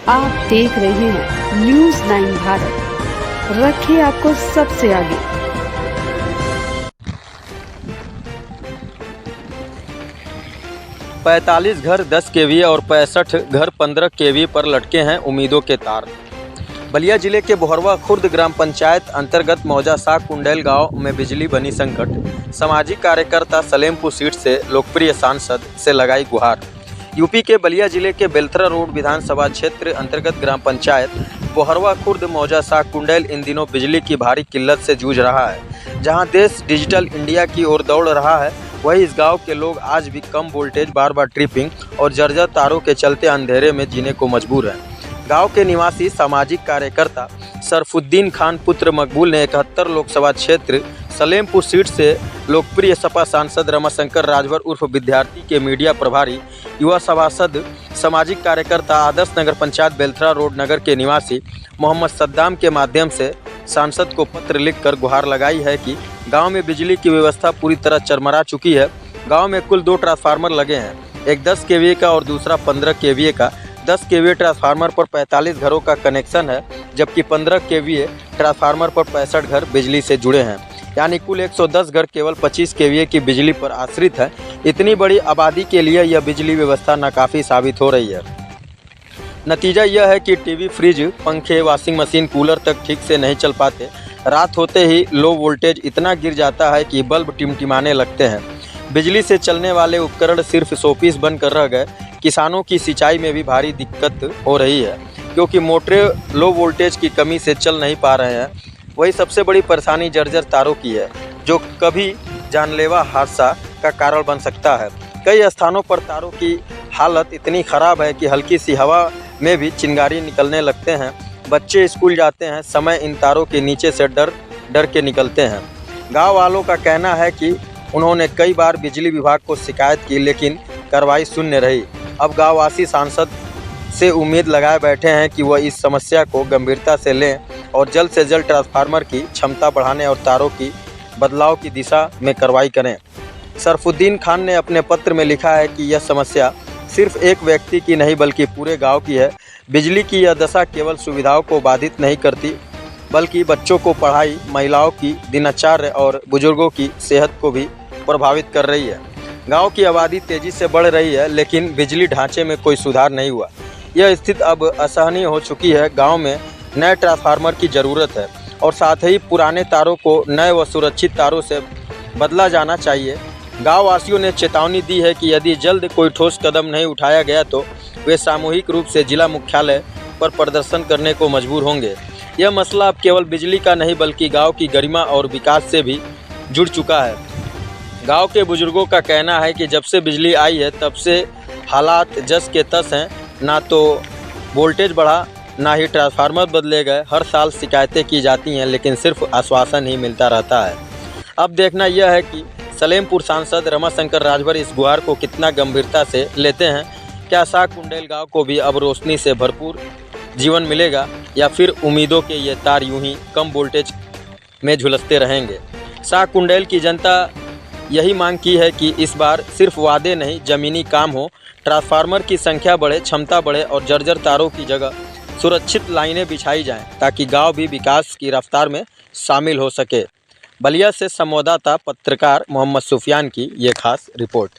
आप देख रहे हैं न्यूज़ 9 भारत, रखे आपको सबसे आगे। पैंतालीस घर 10 केवी और 65 घर 15 केवी पर लटके हैं उम्मीदों के तार। बलिया जिले के बोहरवा खुर्द ग्राम पंचायत अंतर्गत मौजा साग कुंडेल गांव में बिजली बनी संकट। सामाजिक कार्यकर्ता सलेमपुर सीट से लोकप्रिय सांसद से लगाई गुहार। यूपी के बलिया जिले के बेलथरा रोड विधानसभा क्षेत्र अंतर्गत ग्राम पंचायत बोहरवा खुर्द मौजा साग कुंडेल इन दिनों बिजली की भारी किल्लत से जूझ रहा है। जहां देश डिजिटल इंडिया की ओर दौड़ रहा है, वहीं इस गांव के लोग आज भी कम वोल्टेज, बार बार ट्रिपिंग और जर्जर तारों के चलते अंधेरे में जीने को मजबूर हैं। गांव के निवासी सामाजिक कार्यकर्ता सरफुद्दीन खान पुत्र मकबूल ने 71 लोकसभा क्षेत्र सलेमपुर सीट से लोकप्रिय सपा सांसद रमाशंकर राजभर उर्फ विद्यार्थी के मीडिया प्रभारी, युवा सभासद, सामाजिक कार्यकर्ता आदर्श नगर पंचायत बेलथरा रोड नगर के निवासी मोहम्मद सद्दाम के माध्यम से सांसद को पत्र लिखकर गुहार लगाई है कि गांव में बिजली की व्यवस्था पूरी तरह चरमरा चुकी है। गांव में कुल 2 ट्रांसफार्मर लगे हैं, एक 10 केवीए का और दूसरा 15 केवीए का। 10 केवीए ट्रांसफार्मर पर 45 घरों का कनेक्शन है, जबकि 15 केवीए ट्रांसफार्मर पर 65 घर बिजली से जुड़े हैं। यानी कुल 110 घर केवल 25 केवीए की बिजली पर आश्रित है। इतनी बड़ी आबादी के लिए यह बिजली व्यवस्था नाकाफ़ी साबित हो रही है। नतीजा यह है कि टीवी, फ्रिज, पंखे, वॉशिंग मशीन, कूलर तक ठीक से नहीं चल पाते। रात होते ही लो वोल्टेज इतना गिर जाता है कि बल्ब टिमटिमाने लगते हैं। बिजली से चलने वाले उपकरण सिर्फ शोपीस बनकर रह गए। किसानों की सिंचाई में भी भारी दिक्कत हो रही है, क्योंकि मोटरें लो वोल्टेज की कमी से चल नहीं पा रहे हैं। वही सबसे बड़ी परेशानी जर्जर तारों की है, जो कभी जानलेवा हादसा का कारण बन सकता है। कई स्थानों पर तारों की हालत इतनी ख़राब है कि हल्की सी हवा में भी चिंगारी निकलने लगते हैं। बच्चे स्कूल जाते हैं समय इन तारों के नीचे से डर के निकलते हैं। गांव वालों का कहना है कि उन्होंने कई बार बिजली विभाग को शिकायत की, लेकिन कार्रवाई शून्य रही। अब गाँववासी सांसद से उम्मीद लगाए बैठे हैं कि वह इस समस्या को गंभीरता से लें और जल्द से जल्द ट्रांसफार्मर की क्षमता बढ़ाने और तारों की बदलाव की दिशा में कार्रवाई करें। सरफुद्दीन खान ने अपने पत्र में लिखा है कि यह समस्या सिर्फ एक व्यक्ति की नहीं बल्कि पूरे गांव की है। बिजली की यह दशा केवल सुविधाओं को बाधित नहीं करती, बल्कि बच्चों को पढ़ाई, महिलाओं की दिनचर्या और बुजुर्गों की सेहत को भी प्रभावित कर रही है। गांव की आबादी तेज़ी से बढ़ रही है, लेकिन बिजली ढांचे में कोई सुधार नहीं हुआ। यह स्थिति अब असहनीय हो चुकी है। गाँव में नए ट्रांसफार्मर की ज़रूरत है और साथ ही पुराने तारों को नए व सुरक्षित तारों से बदला जाना चाहिए। गाँव वासियों ने चेतावनी दी है कि यदि जल्द कोई ठोस कदम नहीं उठाया गया तो वे सामूहिक रूप से जिला मुख्यालय पर प्रदर्शन करने को मजबूर होंगे। यह मसला अब केवल बिजली का नहीं बल्कि गांव की गरिमा और विकास से भी जुड़ चुका है। गांव के बुजुर्गों का कहना है कि जब से बिजली आई है तब से हालात जस के तस हैं। ना तो वोल्टेज बढ़ा, ना ही ट्रांसफार्मर बदले गए। हर साल शिकायतें की जाती हैं, लेकिन सिर्फ आश्वासन ही मिलता रहता है। अब देखना यह है कि सलेमपुर सांसद रमाशंकर राजभर इस गुहार को कितना गंभीरता से लेते हैं। क्या साग कुंडेल गांव को भी अब रोशनी से भरपूर जीवन मिलेगा, या फिर उम्मीदों के ये तार यूं ही कम वोल्टेज में झुलसते रहेंगे? साग कुंडेल की जनता यही मांग की है कि इस बार सिर्फ वादे नहीं, ज़मीनी काम हो। ट्रांसफार्मर की संख्या बढ़े, क्षमता बढ़े और जर्जर तारों की जगह सुरक्षित लाइनें बिछाई जाएं, ताकि गांव भी विकास की रफ्तार में शामिल हो सके। बलिया से संवाददाता पत्रकार मोहम्मद सुफियान की ये खास रिपोर्ट।